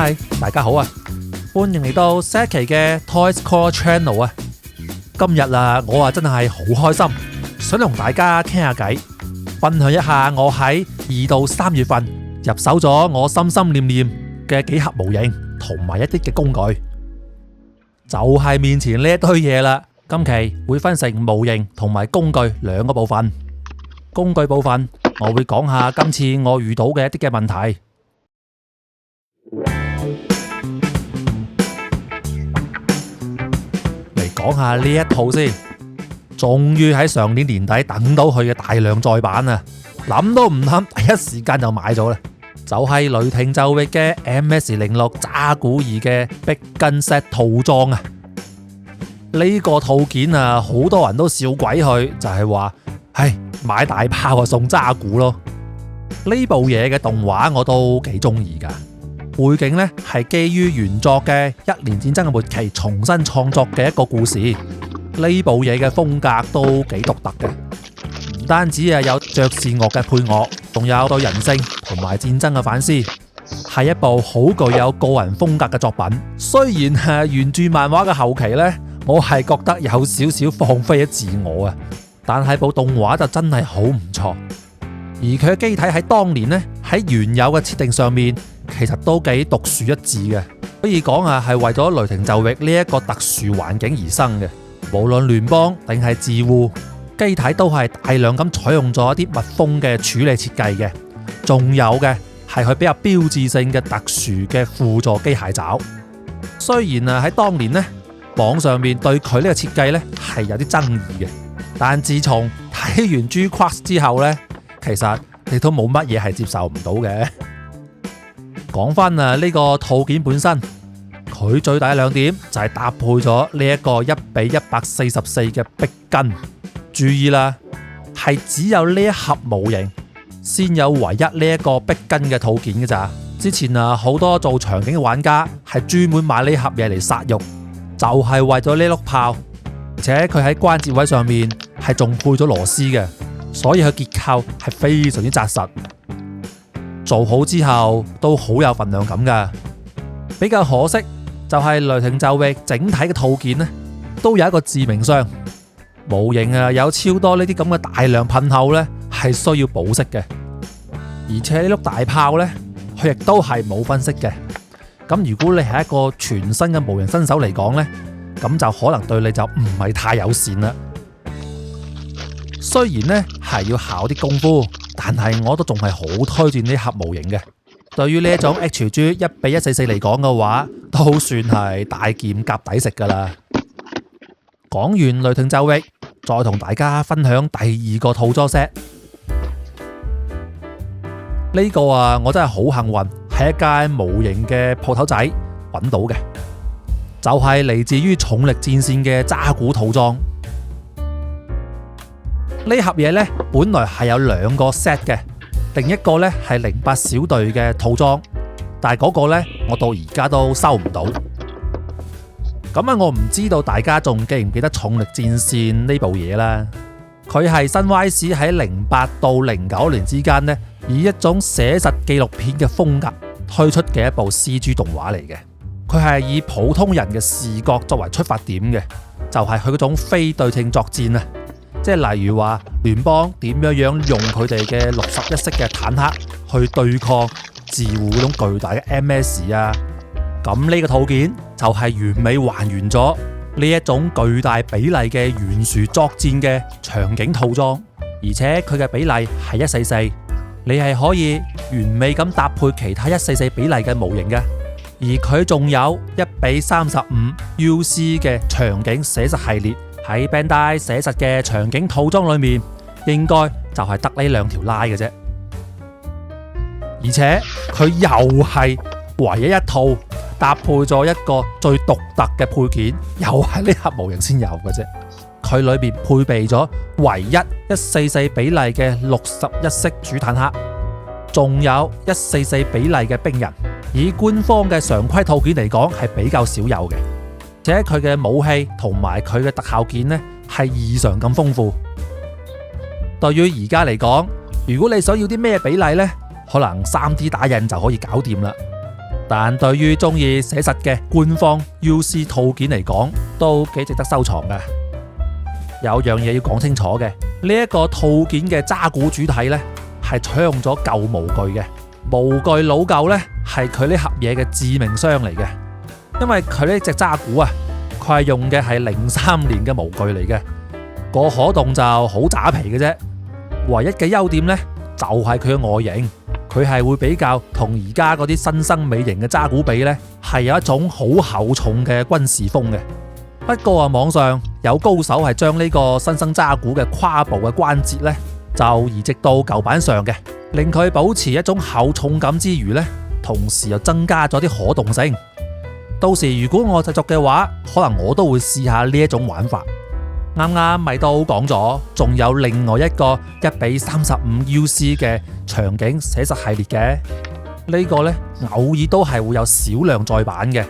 Hi， 大家好啊，歡迎嚟到新一期嘅 Toys Core Channel 啊。今日我真係好開心，想同大家傾下偈，分享一下我喺2到3月份入手咗我心心念念嘅幾盒模型同埋一啲嘅工具，就係面前呢一堆嘢啦。今期會分成模型同埋工具兩個部分。工具部分我會講下今次我遇到嘅一啲嘅問題。嚟講下呢一套先，終於喺上年年底等到佢嘅大量再版啊！諗都唔諗，第一時間就買咗啦。就係雷霆就域嘅 MS06 渣古2嘅逼根 set 套裝啊！呢個套件好多人都笑鬼佢，就係話，買大炮送渣古咯。呢部嘢嘅動畫我都幾中意噶，背景呢係基於原作嘅1年戰爭嘅末期重新創作嘅一個故事。呢部嘢嘅風格都幾獨特嘅，唔單止有爵士樂嘅配樂，仲有對人性同埋戰爭嘅反思，係一部好具有個人風格嘅作品。雖然原著漫畫嘅後期呢，我係覺得有少少放飛咗自我啊，但係部動畫就真係好唔錯。而佢嘅機體喺當年呢，喺原有嘅設定上面，其實都幾獨樹一幟嘅，可以講係為咗雷霆就域呢一個特殊環境而生嘅。無論聯邦定係自護，機體都係大量咁採用咗一啲密封嘅處理設計嘅，仲有嘅係佢比較標誌性嘅特殊嘅輔助機械爪。雖然喺當年呢，網上面對佢呢個設計呢係有啲爭議嘅，但自從睇完 G-Crux 之後呢，其實你都冇乜嘢係接受唔到嘅。講翻呢個套件本身，佢最大嘅亮點就係搭配咗呢一個1:144嘅逼根。注意啦，係只有呢一盒模型先有唯一呢一個逼根嘅套件嘅咋。之前好多做場景嘅玩家係專門買呢盒嘢嚟殺肉，就係為咗呢碌炮，而且佢喺關節位上面係仲配咗螺絲嘅，所以佢結構係非常之紮實。做好之後都好有份量感噶。比較可惜就係雷霆就域整體嘅套件呢，都有一個致命傷，模型有超多呢啲咁嘅大量噴口呢，係需要保色嘅。而且呢碌大炮呢，佢亦都係冇分色嘅。咁如果你係一個全新嘅模型新手嚟講呢，咁就可能對你就唔係太友善啦。雖然呢係要考啲功夫，但係我都仲係好推薦呢盒模型嘅。對於呢一種 HG 1:144嚟講嘅話，都算係大件夾抵食噶啦。講完雷霆就域，再同大家分享第2個套裝 set。呢個我真係好幸運，喺一間模型嘅鋪頭仔揾到嘅，就係嚟自於重力戰線嘅渣古套裝。呢盒嘢呢，本來係有2個 set 嘅，另一個呢係08小隊嘅套裝，但係嗰個呢，我到而家都收唔到。咁我唔知道大家仲記唔記得重力戰線呢部嘢啦？佢係新 YC 喺08到09年之間呢，以一種寫實紀錄片嘅風格推出嘅一部 CG 動畫嚟嘅。佢係以普通人嘅視覺作為出發點嘅，就係佢嗰種非對稱作戰啊！即係例如話聯邦點樣用佢哋嘅61式嘅坦克去對抗自護嗰種巨大嘅 MS 啊！咁呢個套件就係完美還原咗呢一種巨大比例嘅懸殊作戰嘅場景套裝，而且佢嘅比例係1:44，你係可以完美咁搭配其他1:44比例嘅模型嘅。而佢仲有1:35 UC 嘅場景寫實系列，喺 Bandai 寫實嘅場景套裝裏面，應該就係得呢2條拉嘅啫。而且佢又係唯一一套搭配咗一個最獨特嘅配件，又係呢盒模型先有嘅啫。佢裏邊配備咗唯一1:44比例嘅61式主坦克，仲有1:44比例嘅兵人。以官方嘅常規套件嚟講，係比較少有嘅。而且佢嘅武器同埋佢嘅特效件呢，係異常咁豐富。對於而家嚟講，如果你想要啲咩比例呢，可能 3D 打印就可以搞掂啦。但對於中意寫實嘅官方 UC 套件嚟講，都幾值得收藏嘅。有樣嘢要講清楚嘅，呢一個套件嘅渣古主體呢，係採用咗舊模具嘅，模具老舊呢，係佢呢盒嘢嘅致命傷嚟嘅，因為佢呢隻渣古啊，佢係用嘅係03年嘅模具嚟嘅，個可動就好渣皮嘅啫。唯一嘅優點呢，就係佢嘅外形，佢係會比較同而家嗰啲新生美型嘅渣古比呢，係有一種好厚重嘅軍事風嘅。不過啊，網上有高手係將呢個新生渣古嘅胯部嘅關節呢，就移植到舊版上嘅，令佢保持一種厚重感之餘呢，同時又增加咗啲可動性。到時如果我製作嘅話，可能我都會試下呢一種玩法。啱啱咪都講咗，仲有另外一個1:35UC 嘅場景寫實系列嘅，呢個呢，偶爾都係會有少量再版嘅。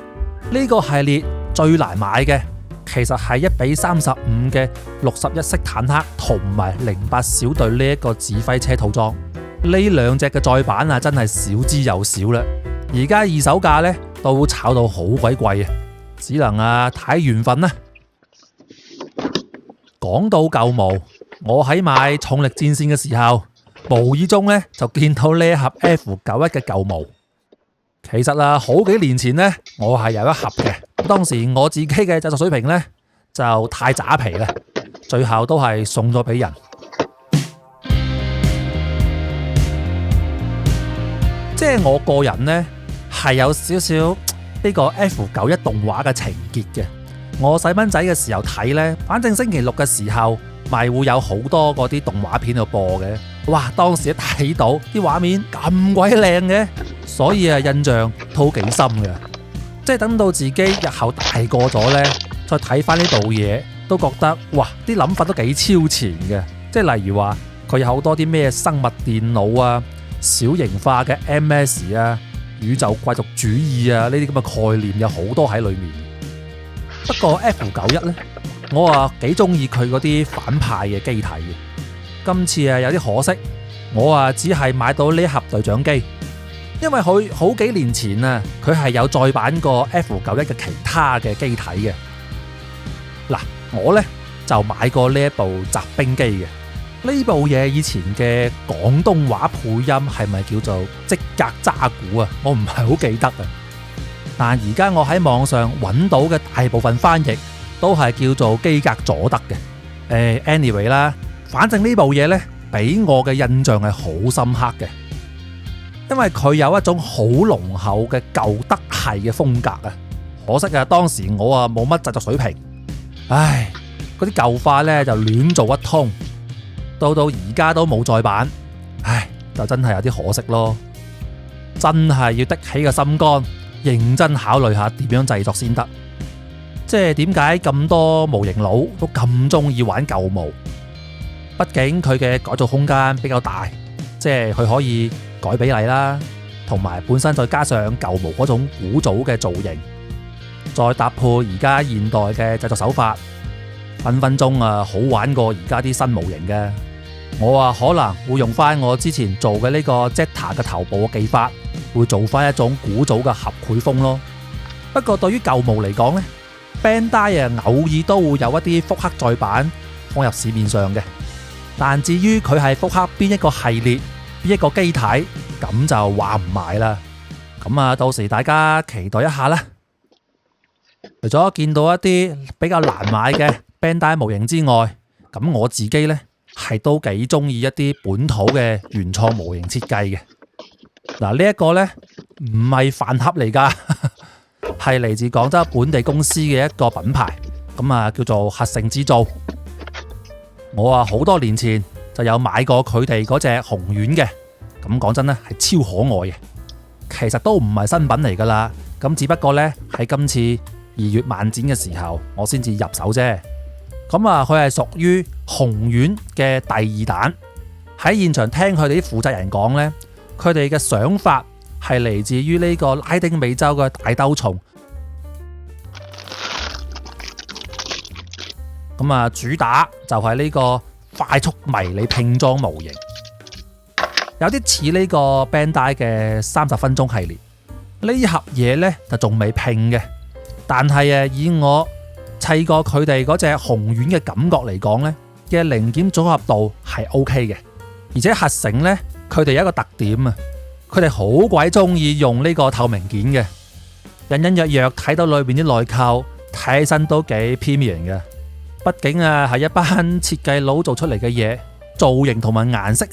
呢個系列最難買嘅，其實係1:35嘅61式坦克同埋08小隊呢一個指揮車套裝。呢兩隻嘅再版啊，真係少之又少啦。而家二手價呢，都炒到好鬼貴啊，只能睇緣分啦。講到舊模，我喺買重力戰線嘅時候，無意中呢就見到呢一盒 F91嘅舊模。其實好幾年前呢，我係有一盒嘅，當時我自己嘅製作水平呢，就太渣皮啦，最後都係送咗俾人。即係我個人呢，係有少少呢個 F91動畫嘅情結嘅。我細蚊仔嘅時候睇呢，反正星期六嘅時候咪會有好多嗰啲動畫片度播嘅。哇！當時一睇到啲畫面咁鬼靚嘅，所以印象都幾深嘅。即係等到自己日後大個咗呢，再睇翻呢部嘢，都覺得哇！啲諗法都幾超前嘅。即係例如話佢有好多啲咩生物電腦啊、小型化嘅 MS 啊、宇宙貴族主義啊呢啲咁嘅概念有好多喺裏面。不過 F91 呢，我幾中意佢嗰啲反派嘅機體嘅。今次有啲可惜，我只係買到呢盒隊長機，因為佢好幾年前佢係有再版過 F91 嘅其他嘅機體嘅。嗱，我呢就買過呢一部雜兵機嘅。呢部嘢以前嘅廣東話配音係咪叫做即格渣古啊？我唔係好記得啊。但而家我喺網上揾到嘅大部分翻譯都係叫做基格佐德嘅。anyway 啦，反正呢部嘢呢，俾我嘅印象係好深刻嘅，因為佢有一種好濃厚嘅舊德系嘅風格啊。可惜當時我冇乜製作水平，唉，嗰啲舊化呢就亂做一通，到而家都冇再版，唉，就真係有啲可惜咯。真係要的起個心肝，認真考慮下點樣製作先得。即係點解咁多模型佬都咁中意玩舊模？畢竟佢嘅改造空間比較大，即係佢可以改比例啦，同埋本身再加上舊模嗰種古早嘅造型，再搭配而家現代嘅製作手法，分分鐘好玩過而家啲新模型嘅。我可能會用翻我之前做嘅呢個 Zeta 嘅頭部嘅技法，會做翻一種古早嘅合繪風咯。不過對於舊模嚟講呢， Bandai 偶爾都會有一啲複刻再版放入市面上嘅。但至於佢係複刻邊一個系列、邊一個機體，咁就話唔埋啦。咁到時大家期待一下啦。除咗見到一啲比較難買嘅 Bandai 模型之外，咁我自己呢係都幾中意一啲本土嘅原創模型設計嘅。嗱，呢一個呢唔係飯盒嚟噶，係嚟自廣州本地公司嘅一個品牌，咁叫做核成製造。我好多年前就有買過佢哋嗰隻紅丸嘅，咁講真呢係超可愛嘅。其實都唔係新品嚟噶啦，咁只不過呢喺今次2月漫展嘅時候我先至入手啫。咁佢係屬於紅丸嘅第2彈。喺現場聽佢哋啲負責人講呢，佢哋嘅想法係嚟自於呢個拉丁美洲嘅大兜蟲。咁主打就係呢個快速迷你拼裝模型，有啲似呢個 Bandai 嘅30分鐘系列。呢盒嘢呢就仲未拼嘅，但係以我砌過佢哋嗰隻紅丸嘅感覺嚟講呢，嘅零件組合度係 OK 嘅，而且核誠呢，佢哋有一個特點啊，佢哋好鬼中意用呢個透明件嘅，隱隱約約睇到裏邊啲內扣，睇起身都幾 premium 嘅。畢竟係一班設計佬做出嚟嘅嘢，造型同埋顏色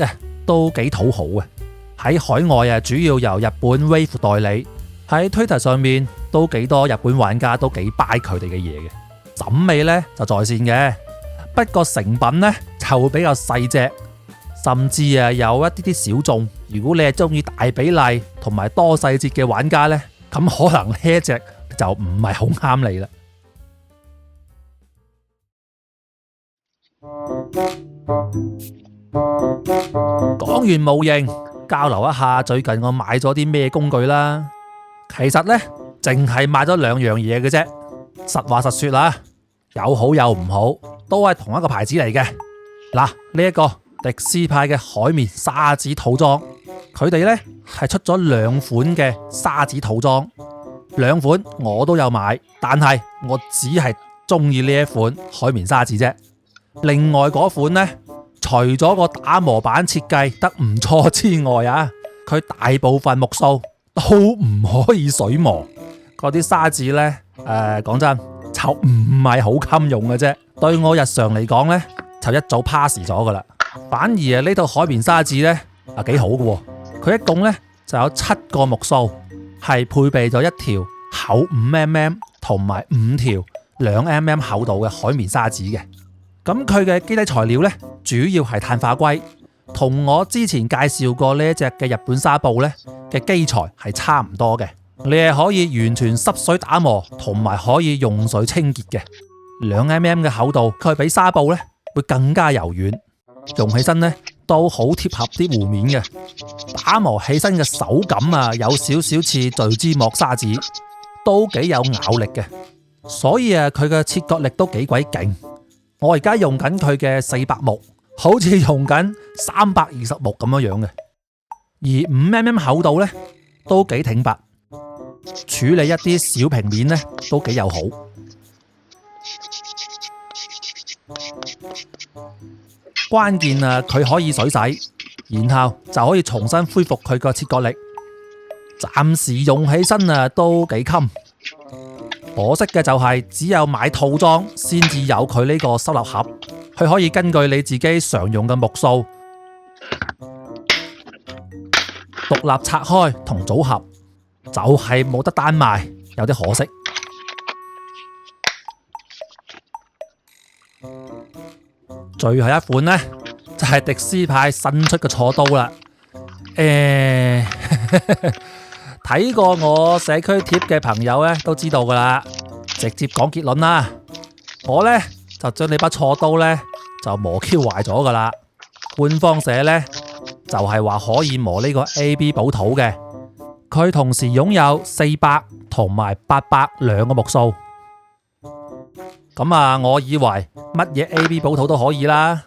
都幾討好嘅。喺海外主要由日本 Wave 代理，喺 Twitter 上面都幾多日本玩家都幾 buy 佢哋嘅嘢嘅，審美呢就在線嘅。不過成品呢就會比較細隻，甚至有一啲小眾。如果你係中意大比例同埋多細節嘅玩家呢，咁可能呢一隻就唔係好啱你啦。講完模型，交流一下最近我買咗啲咩工具啦。其實呢，淨係買咗2樣嘢嘅啫。實話實說啦，有好有唔好，都係同一個牌子嚟嘅。嗱，呢一個迪斯派嘅海綿沙紙套裝，佢哋呢係出咗2款嘅沙紙套裝，2款我都有買，但係我只係中意呢一款海綿沙紙啫。另外嗰款呢，除咗個打磨板設計得唔錯之外佢大部分目數都唔可以水磨。嗰啲沙紙呢，講真就唔係好襟用嘅啫。對我日常嚟講呢，就一早 pass 咗噶啦。反而呢套海綿沙紙呢，幾好嘅，佢一共呢就有7個目數，係配備咗一條厚5mm同埋5條2mm厚度嘅海綿沙紙嘅。咁佢嘅基底材料呢，主要係碳化硅，同我之前介紹過呢一隻嘅日本紗布呢嘅基材係差唔多嘅。你係可以完全濕水打磨，同埋可以用水清潔嘅。2mm嘅厚度，佢比紗布呢會更加柔軟，用起身呢都好貼合啲弧面嘅。打磨起身嘅手感有少少似聚酯膜砂紙，都幾有咬力嘅。所以佢嘅切割力都幾鬼勁。我而家用緊佢嘅400目，好似用緊320目咁樣嘅。而5mm厚度呢都幾挺拔，處理一啲小平面呢都幾友好。關鍵佢可以水洗，然後就可以重新恢復佢個切割力。暫時用起身都幾襟。可惜嘅就係只有買套裝先至有佢呢個收納盒，佢可以根據你自己常用嘅目數獨立拆開同組合，就係冇得單賣，有啲可惜。最後一款呢，就係迪斯派新出嘅銼刀啦。睇過我社區貼嘅朋友呢都知道噶啦，直接講結論啦。我呢就將呢把銼刀呢就磨 Q 壞咗噶啦。官方寫呢就係話可以磨呢個 AB 補土嘅，佢同時擁有400同埋800兩個目數。咁我以為乜嘢 AB 補土都可以啦。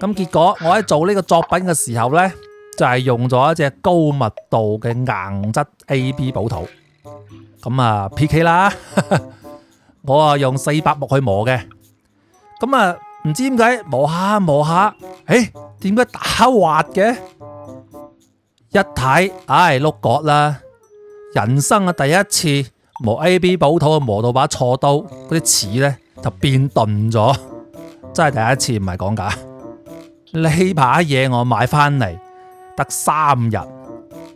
咁結果我喺做呢個作品嘅時候呢，就係用咗一隻高密度嘅硬質 AB 補土，咁PK 啦。我用400目去磨嘅，咁唔知點解磨下磨下，點解打滑嘅？一睇，碌角啦！人生第一次磨 AB 補土，磨到把銼刀嗰啲齒呢就變鈍咗，真係第一次，唔係講假。呢把嘢我買翻嚟得3日，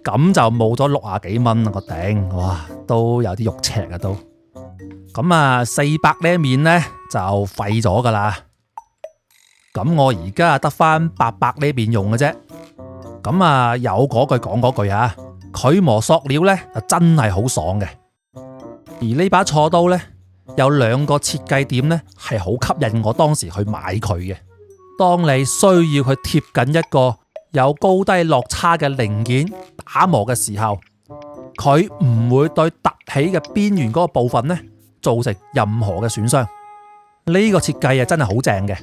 咁就冇咗60幾蚊啦個頂，哇，都有啲肉赤都。咁400呢面呢就廢咗噶啦。咁我而家得翻800呢邊用嘅啫。咁有嗰句講嗰句佢磨塑料呢就真係好爽嘅。而呢把銼刀呢，有2個設計點呢係好吸引我當時去買佢嘅。當你需要去貼緊一個有高低落差嘅零件打磨嘅時候，佢唔會對凸起嘅邊緣嗰個部分呢造成任何嘅損傷。呢個設計真係好正嘅，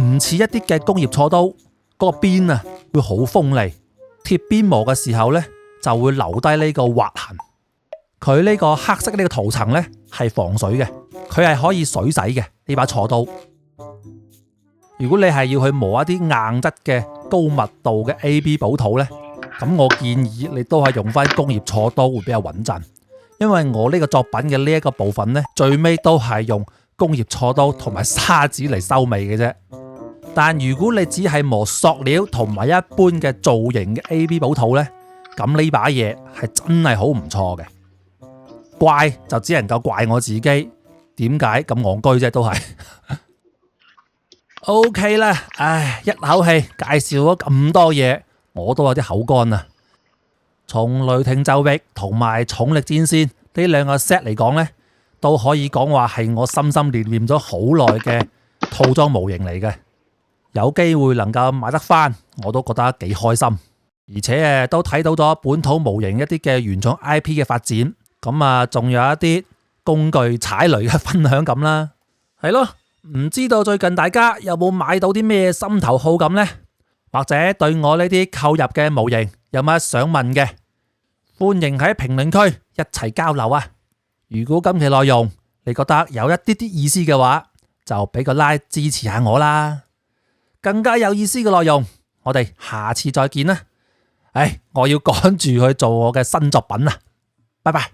唔似一啲嘅工業銼刀嗰個邊會好鋒利，貼邊磨嘅時候呢就會留低呢個劃痕。佢呢個黑色呢個塗層呢係防水嘅，佢係可以水洗嘅呢把銼刀。如果你係要去磨一啲硬質嘅高密度嘅 AB 補土呢，咁我建議你都係用翻工業銼刀會比較穩陣。因為我呢個作品嘅呢一個部分呢，最尾都係用工業銼刀同埋砂紙嚟收尾嘅啫。但如果你只係磨塑料同埋一般嘅造型嘅 AB 補土呢，咁呢把嘢係真係好唔錯嘅。怪就只能夠怪我自己，點解咁戇居啫？都係OK 啦。唉，一口氣介紹咗咁多嘢，我都有啲口乾啊。從雷霆袖域同埋重力戰線呢兩個 set 嚟講呢，都可以講話係我心心念念咗好耐嘅套裝模型嚟嘅。有機會能夠買得翻，我都覺得幾開心。而且都睇到咗本土模型一啲嘅原創 IP 嘅發展。咁啊，仲有一啲工具踩雷嘅分享咁啦，係咯。唔知道最近大家有冇買到啲咩心頭好咁呢？或者對我呢啲購入嘅模型有乜想問嘅，歡迎喺評論區一齊交流啊！如果今期內容你覺得有一啲啲意思嘅話，就俾個 like 支持下我啦。更加有意思嘅內容，我哋下次再見啦。我要趕住去做我嘅新作品啦，拜拜。